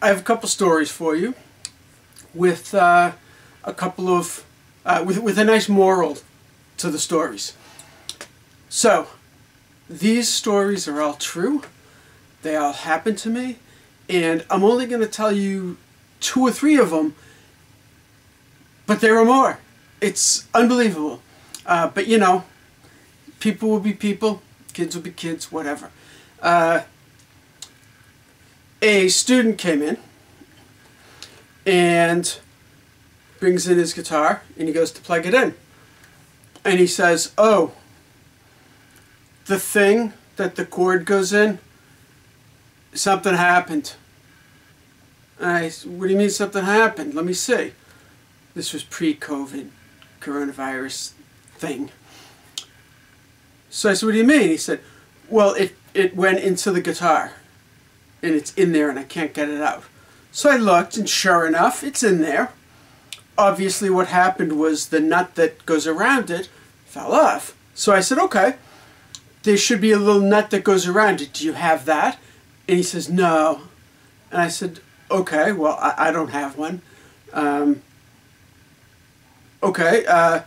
I have a couple stories for you with a couple of with a nice moral to the stories. So these stories are all true. They all happened to me, and I'm only going to tell you 2 or 3 of them, but there are more. It's unbelievable. But you know, people will be people, kids will be kids, whatever. A student came in and brings in his guitar, and he goes to plug it in. And he says, "Oh, the thing that the cord goes in, something happened." And I said, "What do you mean something happened? Let me see." This was pre-COVID, coronavirus thing. So I said, "What do you mean?" He said, "Well, it went into the guitar, and it's in there, and I can't get it out." So I looked, and sure enough, it's in there. Obviously, what happened was the nut that goes around it fell off. So I said, "Okay, there should be a little nut that goes around it. Do you have that?" And he says, "No." And I said, "Okay, well, I don't have one. Okay,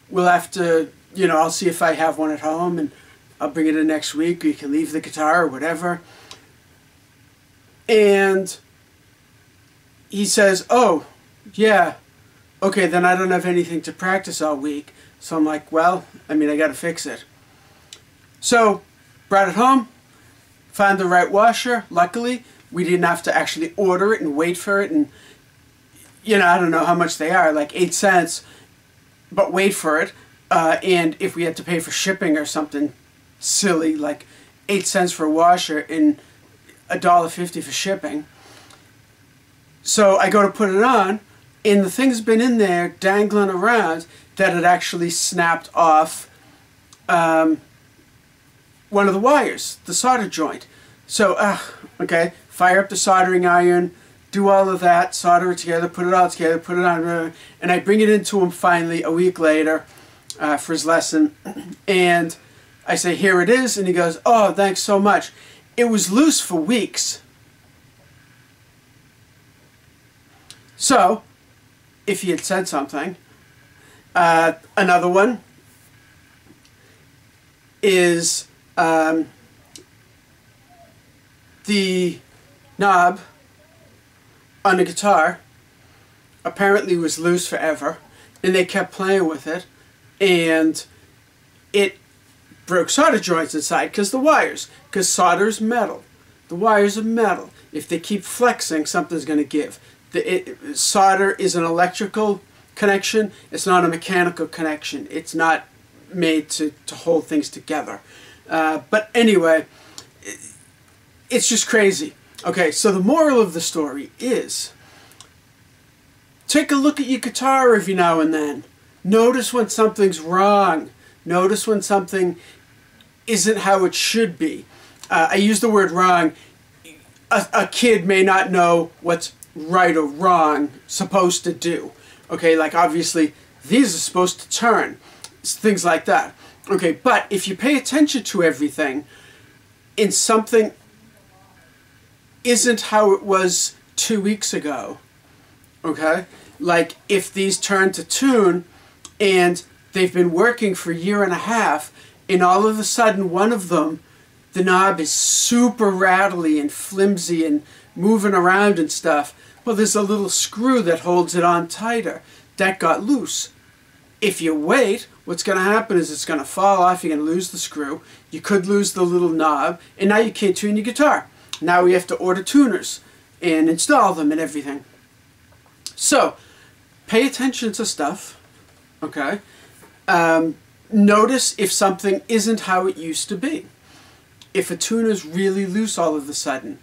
we'll have to, you know, I'll see if I have one at home, and I'll bring it in next week, or you can leave the guitar or whatever." And he says, "Oh, yeah, okay, then I don't have anything to practice all week." So I'm like, well, I mean, I got to fix it. So, brought it home, found the right washer. Luckily, we didn't have to actually order it and wait for it, and, you know, I don't know how much they are, like 8 cents, but wait for it. And if we had to pay for shipping or something silly, like 8 cents for a washer and $1.50 for shipping. So I go to put it on, and the thing's been in there dangling around that it actually snapped off one of the wires, the solder joint. So, okay, fire up the soldering iron, do all of that, solder it together, put it all together, put it on, and I bring it into him finally a week later for his lesson, and I say, "Here it is," and he goes, "Oh, thanks so much." It was loose for weeks. So, if he had said something, another one is the knob on the guitar apparently was loose forever, and they kept playing with it, and it broke solder joints inside because solder's metal. The wires are metal. If they keep flexing, something's going to give. Solder is an electrical connection. It's not a mechanical connection. It's not made to hold things together. But anyway, it's just crazy. Okay, so the moral of the story is, take a look at your guitar every now and then. Notice when something's wrong. Notice when something isn't how it should be. I use the word wrong. A kid may not know what's right or wrong supposed to do. Okay, like obviously these are supposed to turn. Things like that. Okay, but if you pay attention to everything and something isn't how it was 2 weeks ago, okay, like if these turn to tune and they've been working for a year and a half, and all of a sudden one of them, the knob is super rattly and flimsy and moving around and stuff, well, there's a little screw that holds it on tighter. That got loose. If you wait, what's going to happen is it's going to fall off, you're going to lose the screw, you could lose the little knob, and now you can't tune your guitar. Now we have to order tuners and install them and everything. So, pay attention to stuff, okay? Notice if something isn't how it used to be. If a tuner's really loose all of a sudden,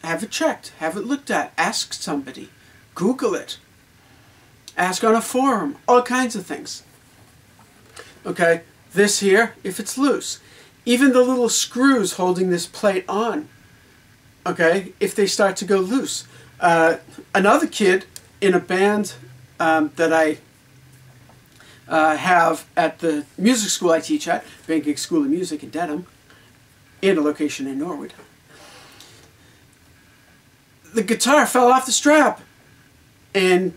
have it checked, have it looked at, ask somebody, Google it, ask on a forum, all kinds of things. Okay, this here, if it's loose, even the little screws holding this plate on, okay, if they start to go loose. Another kid in a band that I have at the music school I teach at, Bankgig School of Music in Dedham, and a location in Norwood. the guitar fell off the strap, and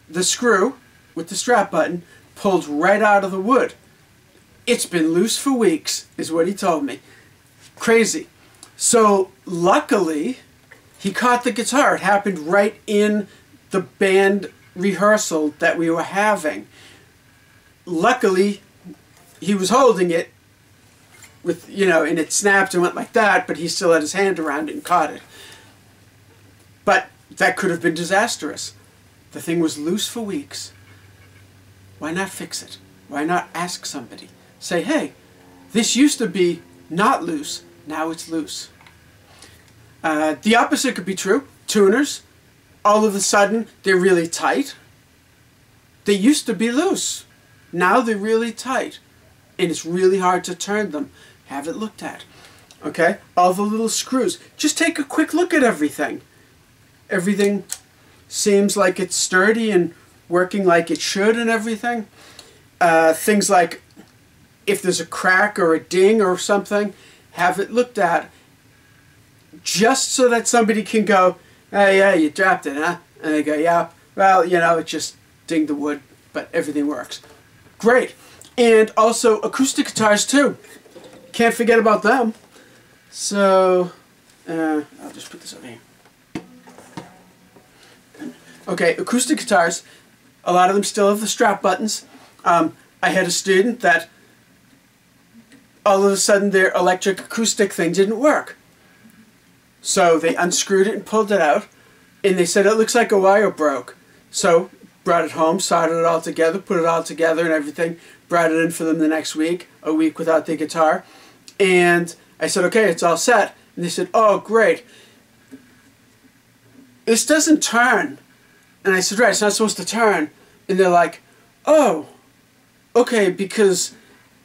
the screw with the strap button pulled right out of the wood. It's been loose for weeks, is what he told me. Crazy. So luckily, he caught the guitar. It happened right in the band rehearsal that we were having. Luckily, he was holding it with, you know, and it snapped and went like that, but he still had his hand around it and caught it. But that could have been disastrous. The thing was loose for weeks. Why not fix it? Why not ask somebody? Say, hey, this used to be not loose, now it's loose. The opposite could be true. Tuners, all of a sudden, they're really tight. They used to be loose. Now they're really tight. And it's really hard to turn them. Have it looked at. Okay? All the little screws. Just take a quick look at everything. Everything seems like it's sturdy and working like it should and everything. Things like if there's a crack or a ding or something, have it looked at just so that somebody can go, hey, yeah, you dropped it, huh? And they go, yeah, well, you know, it just dinged the wood, but everything works. Great. And also acoustic guitars too. Can't forget about them. So, I'll just put this over here. Okay, acoustic guitars, a lot of them still have the strap buttons. I had a student that all of a sudden their electric acoustic thing didn't work. So they unscrewed it and pulled it out, and they said it looks like a wire broke. So brought it home, soldered it all together, put it all together and everything, brought it in for them the next week, a week without the guitar. And I said, okay, it's all set. And they said, oh, great. This doesn't turn. And I said, right, it's not supposed to turn. And they're like, oh, okay, because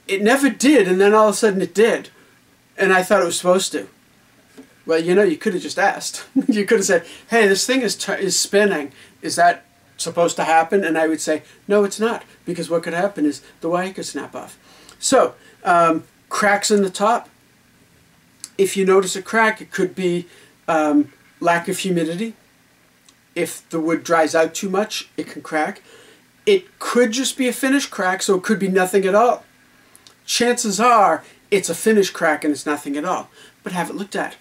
it never did, and then all of a sudden it did. And I thought it was supposed to. Well, you know, you could have just asked. You could have said, hey, this thing is spinning. Is that supposed to happen? And I would say, no, it's not. Because what could happen is the wire could snap off. So, cracks in the top. If you notice a crack, it could be lack of humidity. If the wood dries out too much, it can crack. It could just be a finish crack, so it could be nothing at all. Chances are it's a finish crack and it's nothing at all. But have it looked at.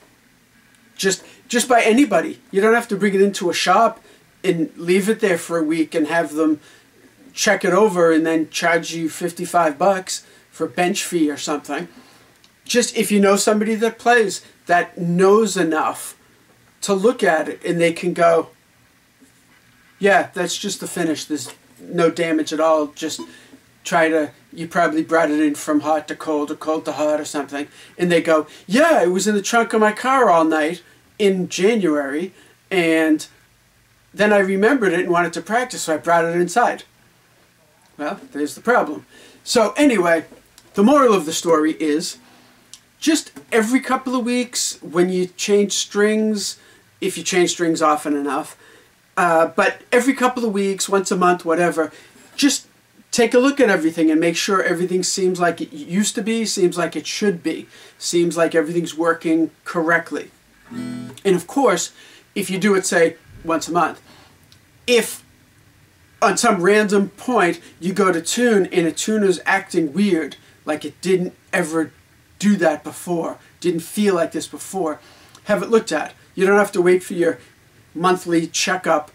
Just by anybody. You don't have to bring it into a shop and leave it there for a week and have them check it over and then charge you $55 for a bench fee or something. Just if you know somebody that plays, that knows enough to look at it and they can go, yeah, that's just the finish. There's no damage at all. Just try to, you probably brought it in from hot to cold or cold to hot or something. And they go, yeah, it was in the trunk of my car all night in January. And then I remembered it and wanted to practice, so I brought it inside. Well, there's the problem. So anyway, the moral of the story is just every couple of weeks when you change strings, if you change strings often enough, but every couple of weeks, once a month, whatever, just take a look at everything and make sure everything seems like it used to be, seems like it should be, seems like everything's working correctly. And of course, if you do it, say, once a month, if on some random point you go to tune and a tuner's acting weird, like it didn't ever do that before, didn't feel like this before, have it looked at. You don't have to wait for your monthly checkup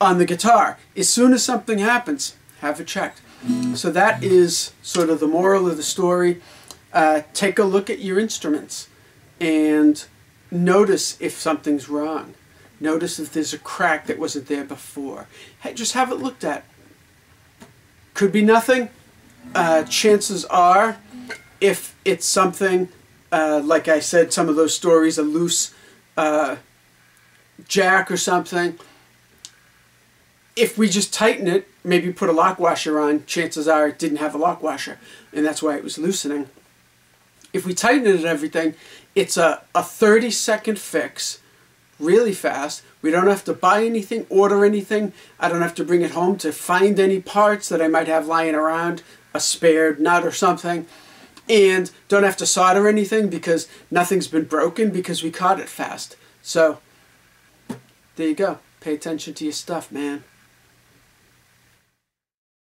on the guitar. As soon as something happens, have it checked. So that is sort of the moral of the story. Take a look at your instruments and notice if something's wrong. Notice if there's a crack that wasn't there before. Hey, just have it looked at. Could be nothing. Chances are, if it's something, like I said, some of those stories, a loose jack or something, if we just tighten it, maybe put a lock washer on, chances are it didn't have a lock washer, and that's why it was loosening. If we tighten it and everything, it's a 30-second fix, really fast. We don't have to buy anything, order anything. I don't have to bring it home to find any parts that I might have lying around, a spare nut or something, and don't have to solder anything because nothing's been broken because we caught it fast. So there you go. Pay attention to your stuff, man.